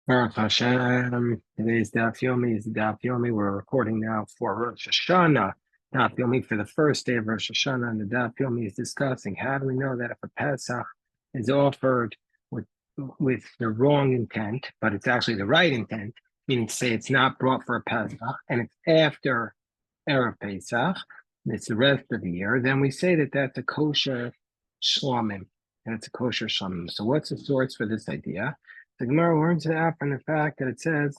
Baruch Hashem. Today's Daf Yomi is Daf Yomi. We're recording now for Rosh Hashanah. Daf Yomi for the first day of Rosh Hashanah, and the Daf Yomi is discussing how do we know that if a Pesach is offered with the wrong intent, but it's actually the right intent, meaning to say it's not brought for a Pesach, and it's after Erev Pesach, it's the rest of the year, then we say that that's a kosher shlomim. That's a kosher shlomim. So what's the source for this idea? The Gemara learns it out from the fact that it says,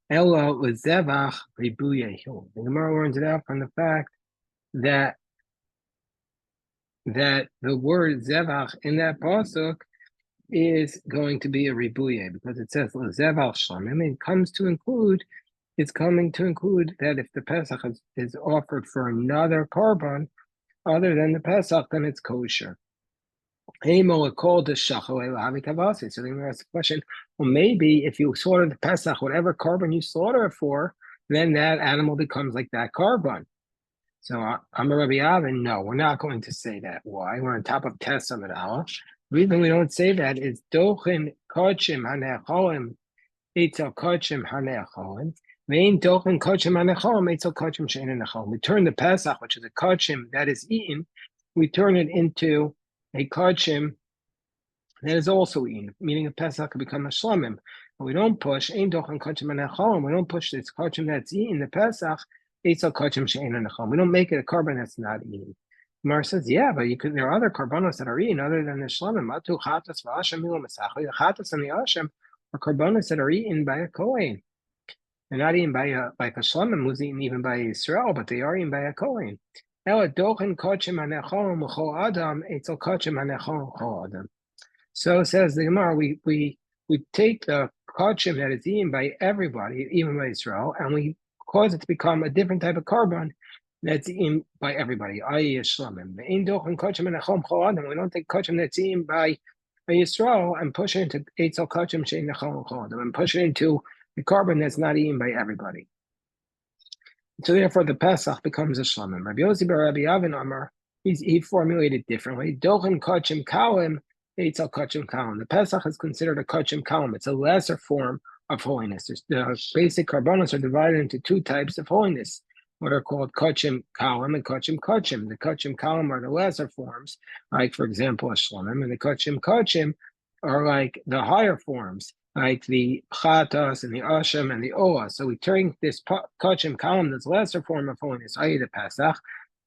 Ella was Zevach ribuyehu. The Gemara learns it out from the fact that the word Zevach in that pasuk is going to be a ribuye because it says Zevach Shlomim. It's coming to include that if the Pesach is offered for another korban other than the Pesach, then it's kosher. Amo called the shachal elavik. So then we ask the question, well, maybe if you slaughter the Pesach, whatever korban you slaughter it for, then that animal becomes like that korban. So I'm a Rabbi Avin. No, we're not going to say that. Why? We're on top of Tess on the Allah. The reason we don't say that is dochin kochim hanecholim eitzel kochim hanecholim. Vein dochin kochim hanecholim eitzel kochim she'ein hanecholim. We turn the Pesach, which is a kochim that is eaten, we turn it into a kochim that is also eaten, meaning a Pesach could become a shlomim. But we don't push ein dochin kochim hanecholim. We don't push this kochim that's eaten, the Pesach. We don't make it a korban that's not eaten. Mar says, yeah, but there are other korbanos that are eaten other than the shlamim. The chatas and the asham are korbanos that are eaten by a kohen. They're not eaten by a shlamim who's eaten even by Israel, but they are eaten by a kohen. So says the Gemara, we take the kachim that is eaten by everybody, even by Israel, and we cause it to become a different type of korban that's eaten by everybody, i.e. a shlamim. We don't take kachim that's eaten by Yisrael and push it into eitzel kachim she'ein nechol choladam and push it into the korban that's not eaten by everybody. So therefore, the Pesach becomes a shlamim. Rabbi Yossi bar Rabbi Avin Amar, he formulated differently. Dochen kachim kalim eitzel kachim kalim. The Pesach is considered a kachim kalim. It's a lesser form of holiness. The basic korbanos are divided into two types of holiness, what are called kachim kalim and kachim kachim. The kachim kalim are the lesser forms, like for example a shlomim, and the kachim kachim are like the higher forms, like the chatas and the asham and the oah. So we turn this kachim kalim, this lesser form of holiness, i.e. the Pesach,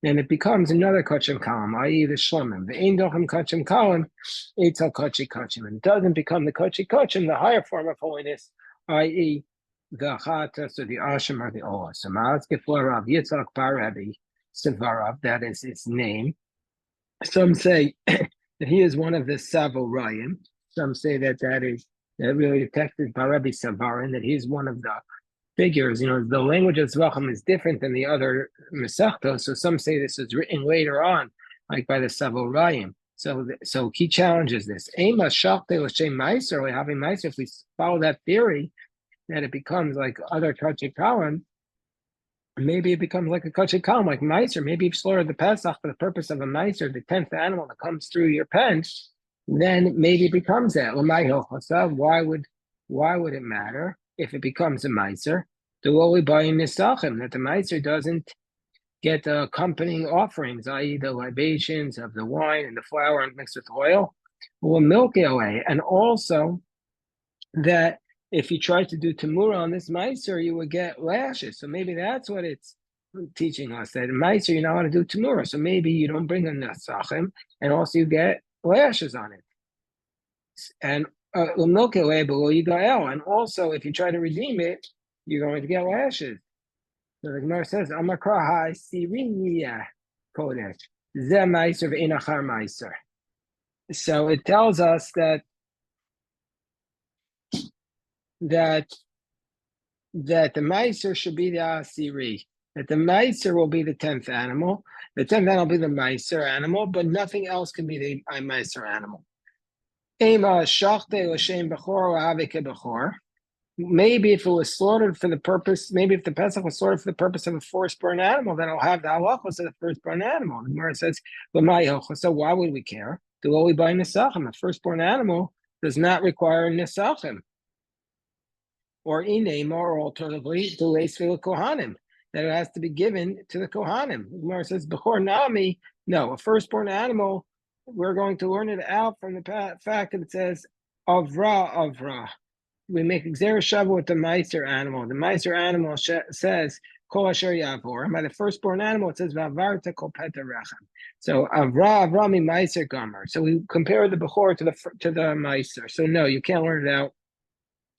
and it becomes another kachim kalim, i.e. the shlomim. The ein dochem kachim kalim, eitzel kachi kachim. And it doesn't become the kachi kachim, the higher form of holiness, i.e. the chatas or the asham or the olah. So Ma'az Geflorav Yitzchak Bar Rebbe Sevarav, that is his name. Some say that he is one of the Savorayim. Some say that really affected Bar Rebbe Sevarin, that he's one of the figures. You know, the language of Zevachim is different than the other Masechtos. So some say this is written later on, like by the Savorayim. So he challenges this. If we follow that theory, that it becomes like other kachik kalim, maybe it becomes like a kachik kalim, like meiser. Maybe you've slaughtered the Pesach for the purpose of a meiser, the 10th animal that comes through your pen, then maybe it becomes that. Why would it matter if it becomes a meiser? The what we buy in Nisachim, that the meiser doesn't get the accompanying offerings, i.e. the libations of the wine and the flour mixed with oil, will milk it away. And also that if you try to do Tamura on this Meiser, you would get lashes. So maybe that's what it's teaching us, that in Meiser, you're not going to do Tamura. So maybe you don't bring a Nesachim, and also you get lashes on it. And milk it away below Yigael. And also, if you try to redeem it, you're going to get lashes. So the Gemara says, Amakra Siriya Kodesh. Zeh Meiser v'inachar Meiser. So it tells us that the Meiser should be the Asiri, that the Meiser will be the 10th animal. The 10th animal will be the Meiser animal, but nothing else can be the Meiser animal. Maybe if it was slaughtered for the purpose, maybe if the Pesach was slaughtered for the purpose of a firstborn animal, then it'll have the halachos of the firstborn animal. The Gemara says, so why would we care? Do what we buy Nesachim? A firstborn animal does not require Nesachim. or inema, or alternatively, the leisvil kohanim, that it has to be given to the kohanim. The Gemara says bechor nami. No, a firstborn animal. We're going to learn it out from the fact that it says avra. We make Xer Shava with the Meiser animal. The Meiser animal says Kol Asher Yavor. And by the firstborn animal, it says Vavarta Kol Peta Rechem. So Avra mi Meiser Gomer. So we compare the Bechor to the Meiser. So no, you can't learn it out.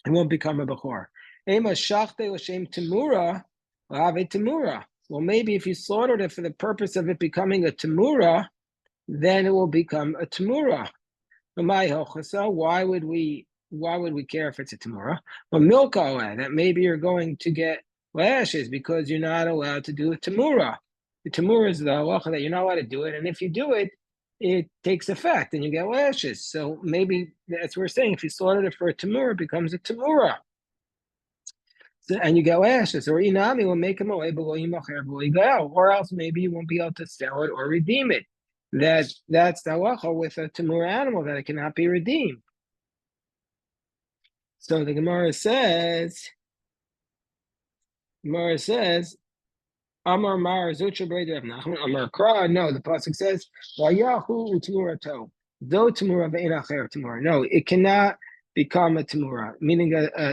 It won't become a Bechor. Ema Shachte L'Shem Temura Ave Temura. Well, maybe if you slaughtered it for the purpose of it becoming a Temura, then it will become a Temura. So why would we care if it's a Tamura? But milka, that maybe you're going to get lashes because you're not allowed to do a Tamura. The Tamura is the halacha that you're not allowed to do it, and if you do it, it takes effect and you get lashes. So maybe that's what we're saying. If you slaughtered it for a Tamura, it becomes a Tamura. So, and you get lashes, or inami will make him away below yimacher below yigal, or else maybe you won't be able to sell it or redeem it. That's the halacha with a tamur animal, that it cannot be redeemed. So the Gemara says, Amar Mar Zutra Breder of Nachman Amar Kra. No, the pasuk says Vayahu u'tamurato. Do tamura ve'inacher tamura. No, it cannot become a tamura. Meaning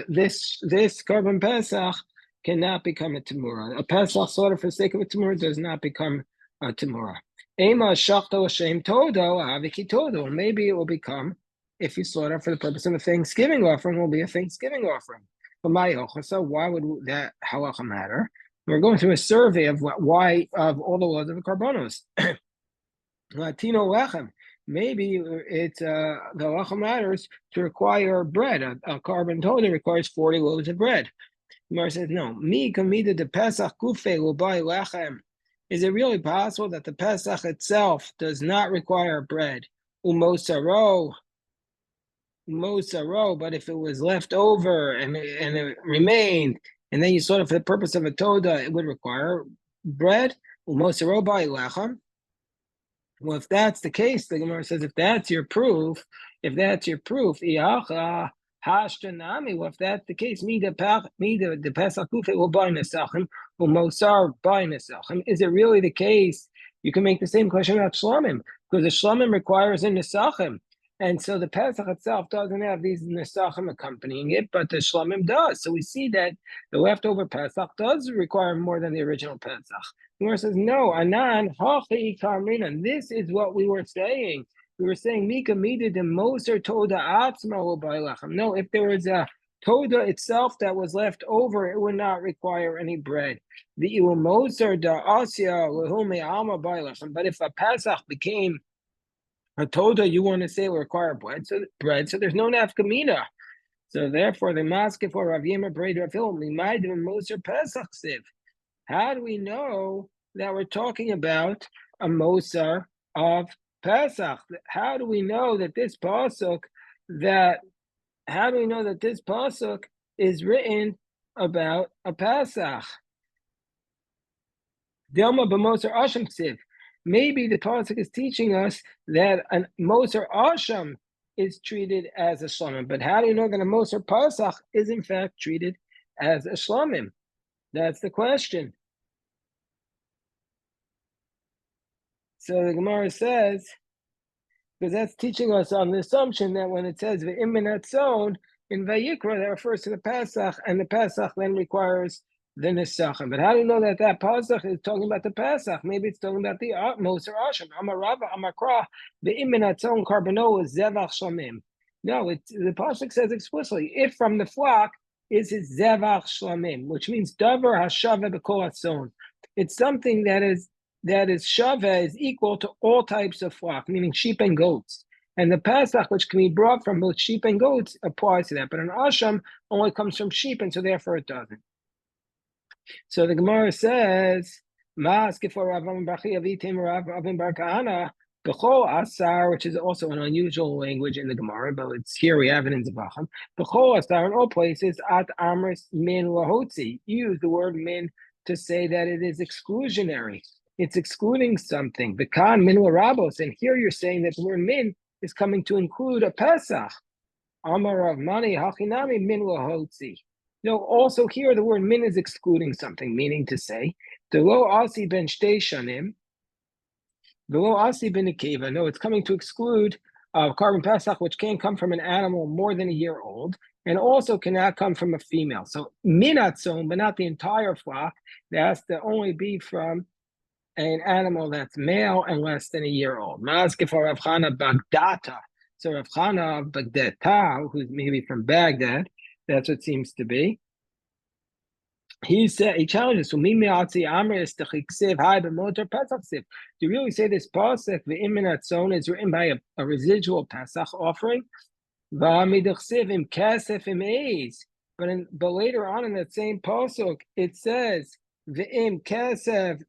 this carbon pesach cannot become a tamura. A pesach slaughtered for the sake of a tamura does not become a tamura. Ema shachto Hashem todo aviki todo. Maybe it will become, if you slaughter for the purpose of a Thanksgiving offering, will be a Thanksgiving offering. So why would that halacha matter? We're going through a survey of why of all the laws of the karbonos. Latino lechem. Maybe it's the halacha matters to require bread. A carbon toda requires 40 loaves of bread. Gemara says no. Mi kamida de pesach kufe will buy lechem. Is it really possible that the pesach itself does not require bread? Umosaro, but if it was left over and it remained, and then you sort of for the purpose of a toda, it would require bread. Umosaro by lechem. Well, if that's the case, the Gemara says, if that's your proof, iacha hashtanami. Well, if that's the case, the pesach kufe will buy nesachim, umosar buy nesachim. Is it really the case? You can make the same question about shlamim, because the shlamim requires a nesachim. And so the Pesach itself doesn't have these nesachim accompanying it, but the shlamim does. So we see that the leftover Pesach does require more than the original Pesach. The Gemara says, no, anan hachi kamrinan. This is what we were saying. We were saying, Mika mida de moser toda atzma by lechem. No, if there was a toda itself that was left over, it would not require any bread. The ilu moser da asya lehume alma by lechem. But if a Pesach became a toda, you want to say will require bread, so there's no nafkamina. So therefore, the mask for Rav Yemer Breder Film, Limaidim Moser Pesach Siv. How do we know that we're talking about a Moser of Pesach? How do we know that this pasuk is written about a Pesach? Dilma b'Moser Asham Siv. Maybe the pasuk is teaching us that a Moser Asham is treated as a shlamim. But how do you know that a Moser Pesach is in fact treated as a shlamim? That's the question. So the Gemara says, because that's teaching us on the assumption that when it says v'im zone in Vayikra, that refers to the Pesach, and the Pesach then requires the Nesachim. But how do you know that Pesach is talking about the Pesach? Maybe it's talking about the Moser Asham. Amar Rava, Amar Kra, v'im minatzon karbono is Zevach Shlamim. No, the pasuk says explicitly, if from the flock is his Zevach Shlamim, which means Davar Hashava B'Kol Hatzon. It's something that is Shava, is equal to all types of flock, meaning sheep and goats. And the Pesach, which can be brought from both sheep and goats, applies to that. But an Asham only comes from sheep, and so therefore it doesn't. So the Gemara says, which is also an unusual language in the Gemara, but it's here we have it in Zevachim. B'chol asar, in all places, at amris min lahotzi. Use the word min to say that it is exclusionary. It's excluding something. B'kan min larabos, and here you're saying that the word min is coming to include a Pesach. Amar Rav Mani hachinami min lahotzi. Also here the word min is excluding something, meaning to say, the lo asi ben shtei shanim, the lo asi ben nekeva. No, it's coming to exclude carbon pesach, which can come from an animal more than a year old, and also cannot come from a female. So minatzon, but not the entire flock. That has to only be from an animal that's male and less than a year old. Maske for Rav Chana Bagdata. So Rav Chana of Bagdata, who's maybe from Baghdad, that's what seems to be. He said he challenges. So mi me'atzi amris techiksiv hai b'motor pesach siv. Do you really say this pasuk the iminatzon is written by a residual pesach offering? V'amidachsiv im kasef im eis. But later on in that same pasuk it says v'im kasef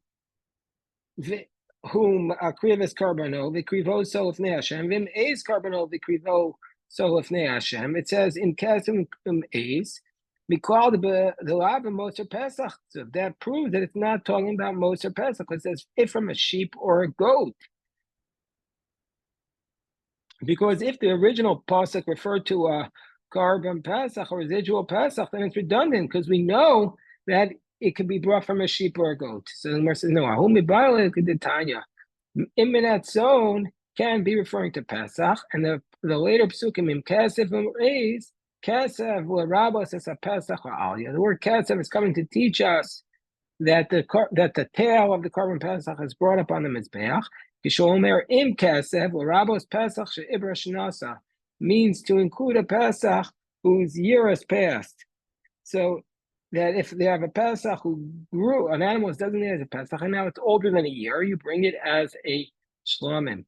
whom akrivas karbono v'krivo solifnei Hashem v'im eis karbono v'krivo solifnei Hashem. It says im kasef im eis. Because the lab of Moser Pesach, so that proves that it's not talking about Moser Pesach. It says if from a sheep or a goat. Because if the original pasuk referred to a carbon Pesach or residual Pesach, then it's redundant because we know that it could be brought from a sheep or a goat. So the Gemara says, no, Iminat zone can be referring to Pesach, and the later psukim im kasef is Kesev l'rabos is a Pesach aliyah. The word Kesev is coming to teach us that the tail of the carbon Pesach is brought up on the mizbeach. Kishomer im Kesev l'rabos Pesach she'ibra shenasa means to include a Pesach whose year has passed. So that if they have a Pesach who grew, an animal is designated as a Pesach, and now it's older than a year, you bring it as a shlomim.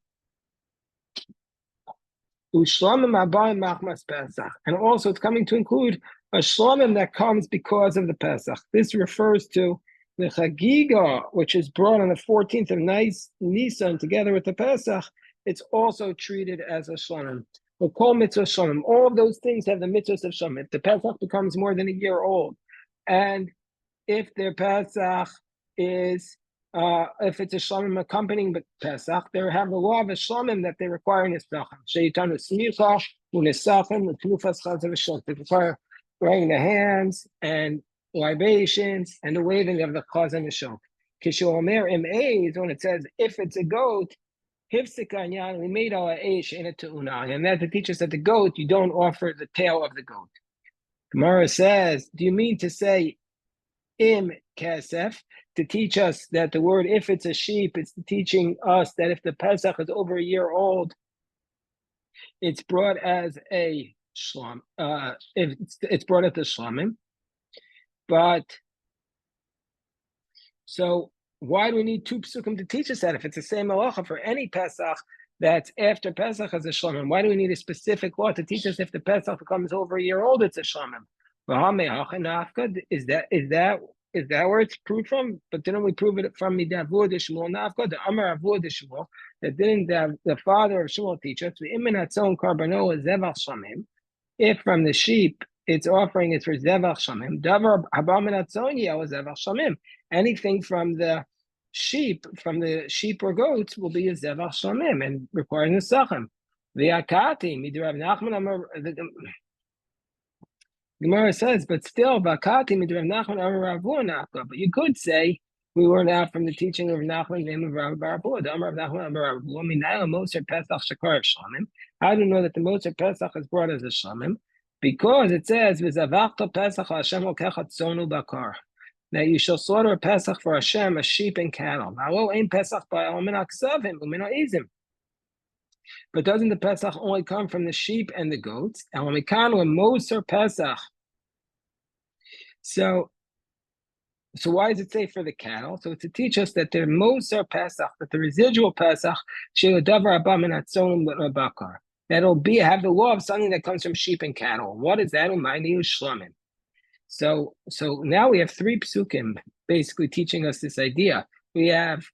And also it's coming to include a shlomim that comes because of the Pesach. This refers to the Chagiga, which is brought on the 14th of Nisan together with the Pesach. It's also treated as a shlomim. We'll call mitzvah shlomim. All of those things have the mitzvahs of shlomim. If the Pesach becomes more than a year old, and if the Pesach is if it's a shlomim accompanying Pesach, they have the law of a shlomim that they require in Nisachim. Sheitanu smicha u'nisachim u'tnufas chazav v'shom. They require writing the hands and libations and the waving of the chazan v'shom. Kishu omer im eis, when it says if it's a goat, hifsikanyan we made our eish in a te'una, and that to teach us that the goat you don't offer the tail of the goat. Gemara says, do you mean to say im kasef, to teach us that the word if it's a sheep, it's teaching us that if the Pesach is over a year old, it's brought as a shlom. If it's brought at the shlomim. But so why do we need two psukim to teach us that if it's the same halacha for any Pesach that's after Pesach as a shlomim? Why do we need a specific law to teach us if the Pesach becomes over a year old, it's a shlomim? Is that where it's proved from? But didn't we prove it from Midavud Shmuel Nafka, the Amar Avud Shmuel, that didn't the father of Shmuel teach us? The Iminatzon Karbano is Zevach Shamim. If from the sheep its offering is for Zevach Shamim, Davar Habaminatzon Yel Zevach Shamim. Anything from the sheep or goats will be a Zevach Shamim and requires Nesachim. The Akati, Midrav Nachman Amar. Gemara says, but still, but you could say we were now from the teaching of Nachman, the name of Rav Barabua. How do you know that the Moser Pesach is brought as a shamim? Because it says, that you shall slaughter a Pesach for Hashem, a sheep and cattle. But doesn't the Pesach only come from the sheep and the goats? And when we come to a Moser Pesach, so why does it say for the cattle? So to teach us that the Moser Pesach, that the residual Pesach, that'll have the law of something that comes from sheep and cattle. What is that? So now we have three psukim basically teaching us this idea. We have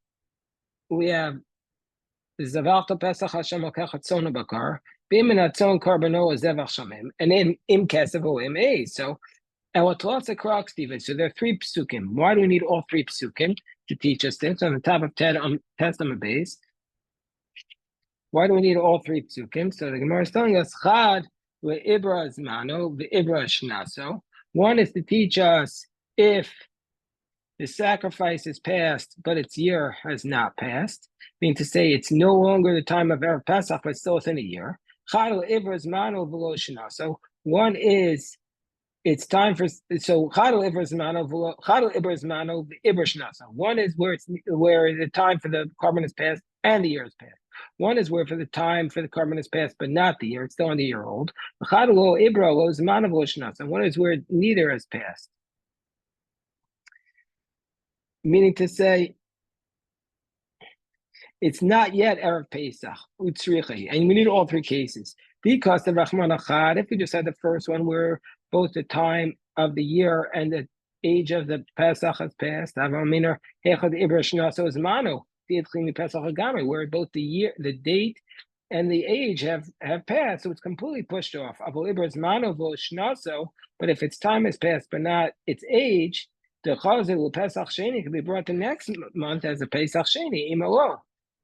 Zavalta Pesach Hashem Lokachat Sona Bakar, Biminatzon Karbano Zevach Shamim, and then Im Kesevo Im A. So Elatlosa Krok Stephen. So there are three psukim. Why do we need all three psukim to teach us this? On the top of Testament base. Why do we need all three psukim? So the Gemara is telling us Chad ve'ibra zmano ve'ibra shnaso. One is to teach us if the sacrifice is passed, but its year has not passed, meaning to say it's no longer the time of Erev Pesach, but still within a year. So one is it's time for one is where the time for the carbon is passed and the year is passed. One is where for the time for the carbon is passed, but not the year; it's still on the year old. And one is where neither has passed, meaning to say it's not yet Erev Pesach, and we need all three cases. Because the Rahman Achad, if we just had the first one where both the time of the year and the age of the Pesach has passed, where both the year, the date, and the age have passed, so it's completely pushed off. But if its time has passed, but not its age, the Chazir will Pesach Sheni can be brought the next month as a Pesach Sheni, imalo.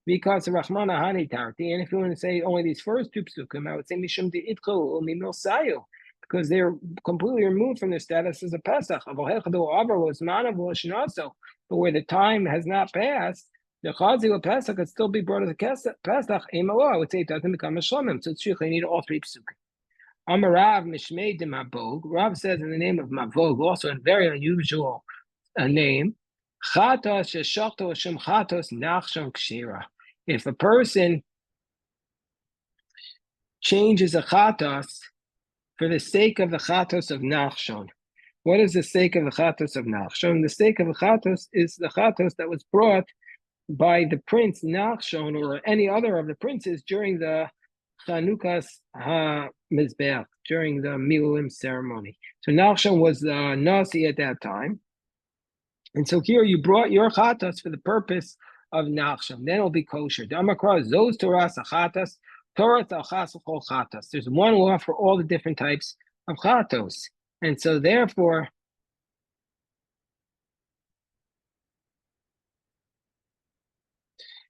Because the Rahman Ahani Tarti, and if you want to say only these first two psukim, I would say Mishum de Itko or Mimil Sayo, because they're completely removed from their status as a Pesach. But where the time has not passed, the Chazi of Pesach could still be brought as a Pesach. I would say it doesn't become a Shlomim. So it's true, you need all three psukim. Amarav Mishmei de Mavog. Rav says in the name of Mavog, also a very unusual name. Chatos sheshachto Hashem chatos nachshon kshira. If a person changes a chatos for the sake of the chatos of nachshon, what is the sake of the chatos of nachshon? The sake of the chatos is the chatos that was brought by the prince Nachshon or any other of the princes during the Chanukas HaMizbeach, during the Miluim ceremony. So Nachshon was the Nasi at that time. And so here you brought your chatas for the purpose of Nachshon. Then it'll be kosher. Those Torahs chatas, Torah al chatas. There's one law for all the different types of chatos. And so therefore,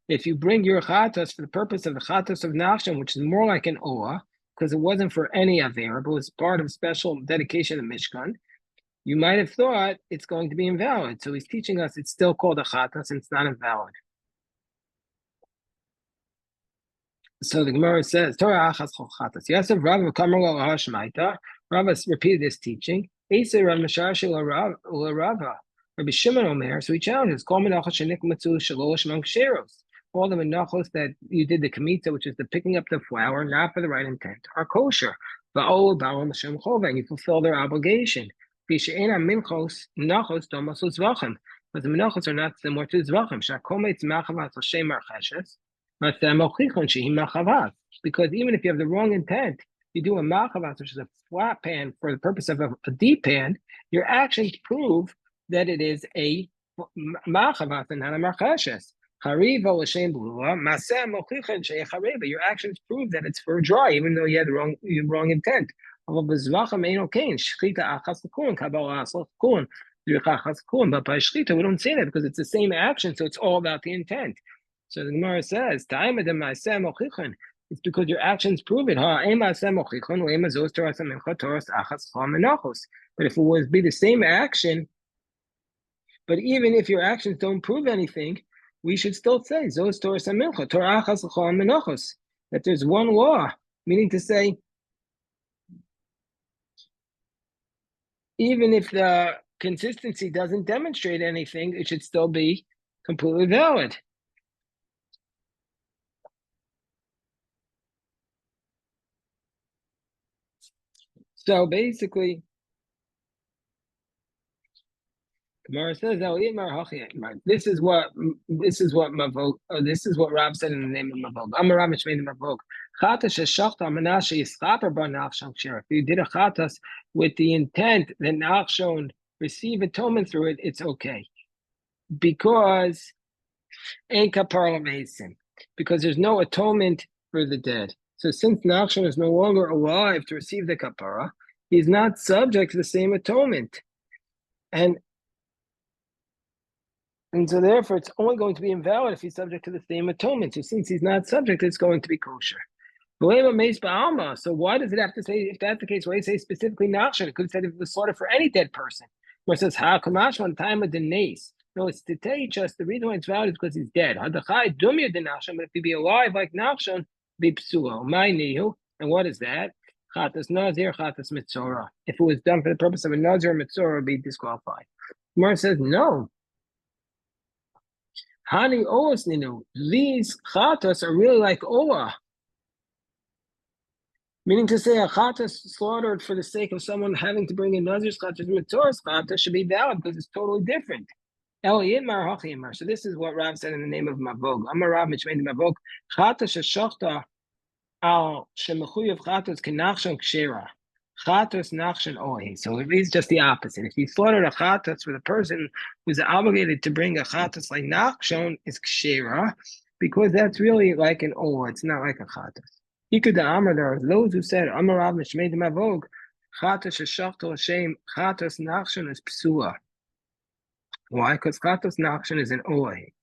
if you bring your chatas for the purpose of the chatas of Nachshon, which is more like an oah, because it wasn't for any aver, but was part of special dedication of Mishkan, you might have thought it's going to be invalid. So he's teaching us it's still called a chatas and it's not invalid. So the Gemara says, Torah achas chol chatas. Yosef Rav Kamer lo hashmaita. Rav repeated this teaching. Eisei Rav Misharashi lo Rava. Rabbi Shimon Omer. So he challenges, Kol menachos shenikmatzu shalosh mang ksheros. All the menachos that you did the kamitza, which is the picking up the flour, not for the right intent, are kosher. Va'ol ba'ol l'shem chova, and you fulfill their obligation. V'she'ena minchos menachos domas l'zvachim. But the menachos are not similar to zvachim. Shakol meitz machavat l'shem marcheshes. Because even if you have the wrong intent, you do a machavat, which is a flat pan for the purpose of a deep pan, your actions prove that it is a machavat and not a marcheshes. Your actions prove that it's for dry, even though you had the wrong intent. But by shchita, we don't say that because it's the same action, so it's all about the intent. So the Gemara says, it's because your actions prove it. But if it was be the same action, but even if your actions don't prove anything, we should still say that there's one law, meaning to say, even if the consistency doesn't demonstrate anything, it should still be completely valid. So basically, Gemara says, this is what Mavog, this is what Rav said in the name of Mavog. Amar Rav made the Mavog. If you did a chatas with the intent that Nachshon receive atonement through it, it's okay. Because because there's no atonement for the dead. So since Nachshon is no longer alive to receive the kapara, he's not subject to the same atonement. And so therefore it's only going to be invalid if he's subject to the same atonement. So since he's not subject, it's going to be kosher. So why does it have to say, if that's the case, why do you say specifically Nachshon? It could have said if it was slaughtered for any dead person. Where it says, Ha Kamashon time of the nace. No, it's to teach us the reason why it's valid is because he's dead. Hadachai dumya de Nachshon, but if he be alive like Nachshon, be psuo. My nihu. And what is that? Chatas Nazir, Chatas Mitzorah. If it was done for the purpose of a Nazir or Mitzorah, it would be disqualified. Gemara says, no. Hani Oas Ninu. These Chatas are really like Oah. Meaning to say, a chatas slaughtered for the sake of someone having to bring a nazir's chatas mitzorah's chatas should be valid because it's totally different. So this is what Rav said in the name of Mavog. Amar Rav Mishmein Mavog. Chatas sheshachta al shemechuyev chatas kenachshon kshera. Chatas nachshon ohi. So it means just the opposite. If you slaughtered a chatas for the person who's obligated to bring a chatas like nachshon, is kshera, because that's really like an oah. It's not like a chatas. There are those who said, Amarav Mishmeid Mavog, Chatas Sheshachto Hashem, Chatas Nachshon is Psua. Why? Because Chatas Nachshon is an Oahi.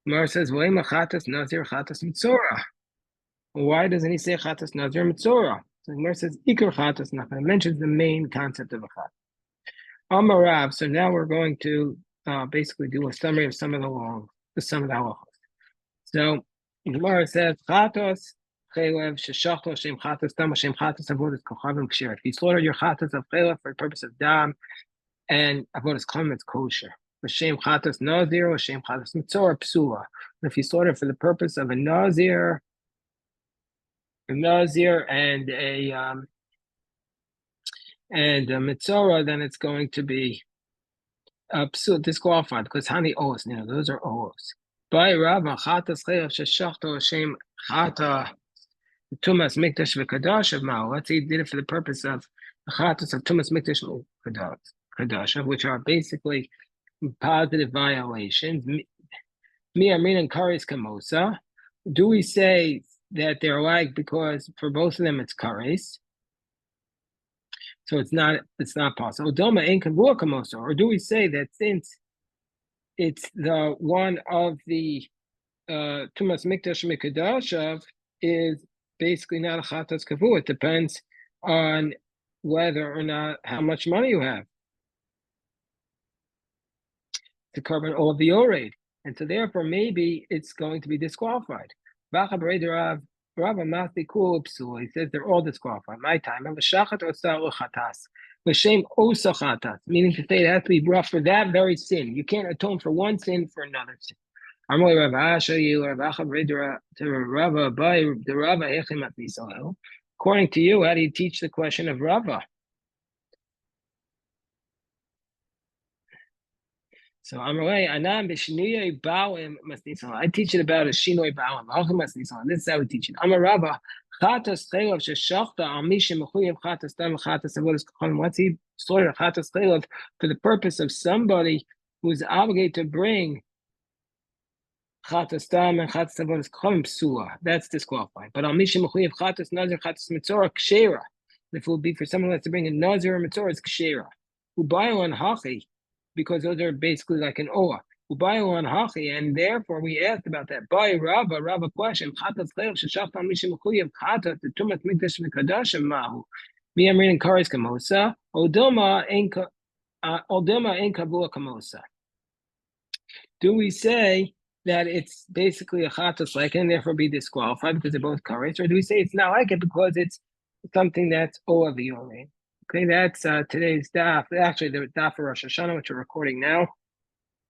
Mar says, V'ema Chatas Nazir Chatas Mitzorah. Why doesn't he say Chatas Nazir Mitzorah? So Mar says, Iker Chatas Nachshon. It mentions the main concept of a Chatas. Amarav, so now we're going to basically do a summary of some of the halachos. So, Gemara says, Chatas, if you slaughter your chatas of chaylev for the purpose of dam and avodas kachim, it's kosher. L'shem chatas nazir, l'shem chatas mitzorah psula. If you slaughter for the purpose of a nazir and a mitzorah, then it's going to be disqualified because hani os, those are os. By Rava chatas chaylev sheshachto l'shem chata. Tumas Mikdash v'Kadash of Mao. Let's say he did it for the purpose of the chatas of Tumas Mikdash v'Kadash, which are basically positive violations. Mi Amrin and Karis Kamosa. Do we say that they're like because for both of them it's Karis? So it's not possible. Doma ein Kavua Kamosa. Or do we say that since it's the one of the Tumas Mikdash v'Kadash is basically not a chatas kavu. It depends on whether or not how much money you have to cover all of the oreid, and so therefore maybe it's going to be disqualified. He says they're all disqualified. My time, meaning to say it has to be brought for that very sin. You can't atone for one sin for another sin. According to you, how do you teach the question of Rava? So I teach it about a shinoi ba'im. This is how we teach it. Once he slaughtered chatas chaylev for the purpose of somebody who's obligated to bring chatas tam and chatas avodas kachim psua, that's disqualified. But al mishim mechuyev chatas nazir chatas mitzorah kshera. If it would be for someone who has to bring a nazir or mitzorah, it's kshera. Ubayel hachi, because those are basically like an oah. Ubayel hachi, and therefore we asked about that. By Rava question. Chatas chaylev sheshachta al mishim mechuyev chatas the tumas mikdash v'kadash mahu. Mi amrin kares kamosa. Odoma ein kavua kamosa. Do we say that it's basically a chatas like it and therefore be disqualified because they're both kares, or do we say it's not like it because it's something that's oah v'yorei? Okay, that's today's daf. Actually, the daf for Rosh Hashanah, which we're recording now.